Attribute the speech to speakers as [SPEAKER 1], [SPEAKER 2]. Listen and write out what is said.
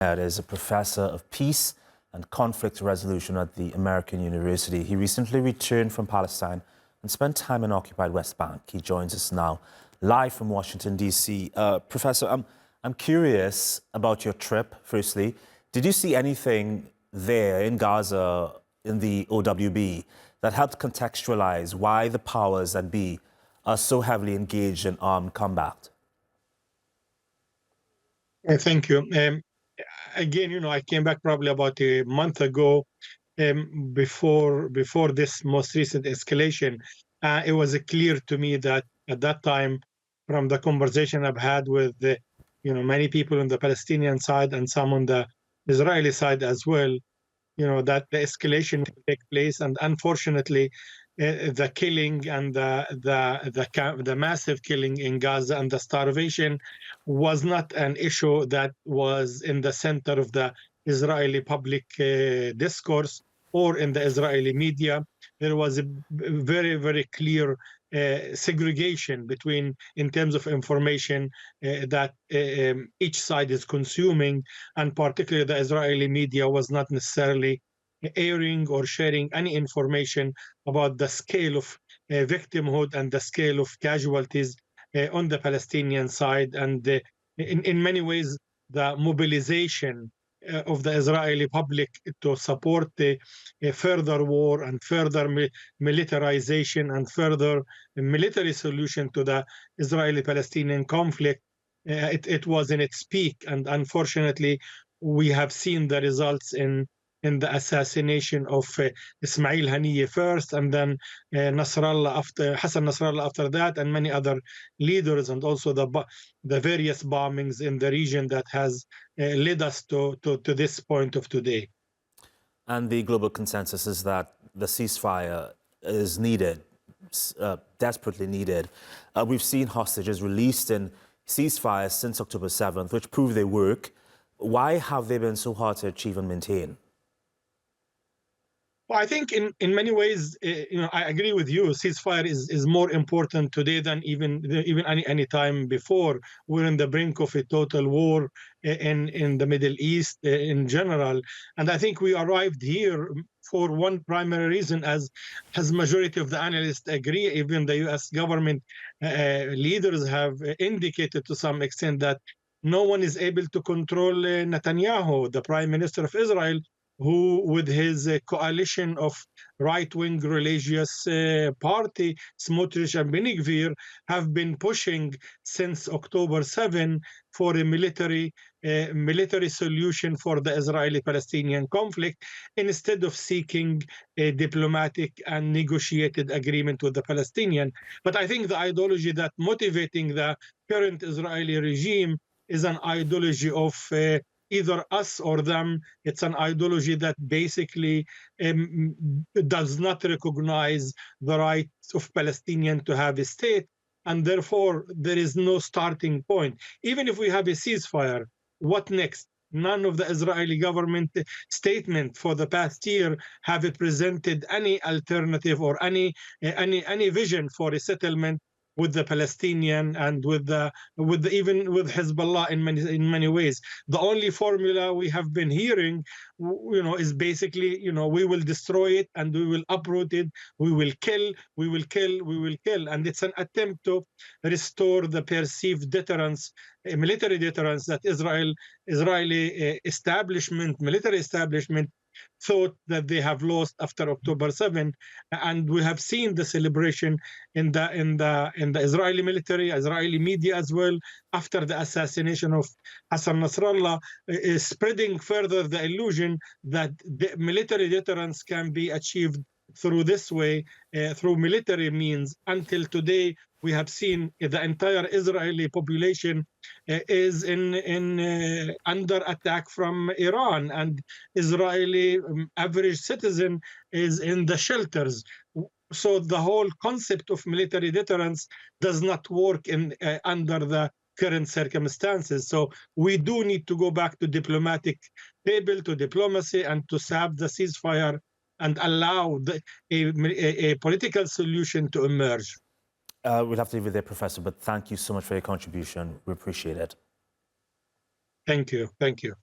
[SPEAKER 1] Is a professor of peace and conflict resolution at the American University. He recently returned from Palestine and spent time in occupied West Bank. He joins us now live from Washington, D.C. Professor, I'm curious about your trip, firstly. Did you see anything there in Gaza, in the OWB, that helped contextualize why the powers that be are so heavily engaged in armed combat?
[SPEAKER 2] Thank you. Again, I came back probably about a month ago, before this most recent escalation. It was clear to me that at that time, from the conversation I've had with many people on the Palestinian side and some on the Israeli side as well, that the escalation will take place, and unfortunately, the killing and the massive killing in Gaza and the starvation was not an issue that was in the center of the Israeli public discourse or in the Israeli media. There was a very, very clear segregation in terms of information that each side is consuming, and particularly the Israeli media was not necessarily airing or sharing any information about the scale of victimhood and the scale of casualties on the Palestinian side. And in many ways, the mobilization of the Israeli public to support the further war and further militarization and further military solution to the Israeli-Palestinian conflict, it was in its peak. And unfortunately, we have seen the results in the assassination of Ismail Haniyeh first, and then Hassan Nasrallah after that, and many other leaders, and also the various bombings in the region that has led us to this point of today.
[SPEAKER 1] And the global consensus is that the ceasefire is needed, desperately needed. We've seen hostages released in ceasefires since October 7th, which prove they work. Why have they been so hard to achieve and maintain?
[SPEAKER 2] Well, I think in many ways, I agree with you. Ceasefire is more important today than even any time before. We're on the brink of a total war in the Middle East in general, and I think we arrived here for one primary reason, as majority of the analysts agree. Even the U.S. government leaders have indicated to some extent that no one is able to control Netanyahu, the Prime Minister of Israel, who, with his coalition of right-wing religious party, Smotrich and Beni Gvir, have been pushing since October 7 for a military solution for the Israeli-Palestinian conflict, instead of seeking a diplomatic and negotiated agreement with the Palestinian. But I think the ideology that motivating the current Israeli regime is an ideology of either us or them. It's an ideology that basically does not recognize the right of Palestinians to have a state, and therefore there is no starting point. Even if we have a ceasefire, what next? None of the Israeli government statement for the past year have presented any alternative or any vision for a settlement with the Palestinian and even with Hezbollah in many ways. The only formula we have been hearing, is basically, we will destroy it and we will uproot it, we will kill, and it's an attempt to restore the perceived deterrence, military deterrence that Israeli military establishment thought that they have lost after October 7, and we have seen the celebration in the Israeli military, Israeli media as well, after the assassination of Hassan Nasrallah, spreading further the illusion that the military deterrence can be achieved through this way, through military means. Until today, we have seen the entire Israeli population is under attack from Iran, and Israeli average citizen is in the shelters. So the whole concept of military deterrence does not work under the current circumstances. So we do need to go back to diplomatic table, to diplomacy, and to save the ceasefire and allow a political solution to emerge.
[SPEAKER 1] We'll have to leave it there, Professor, but thank you so much for your contribution. We appreciate it.
[SPEAKER 2] Thank you. Thank you.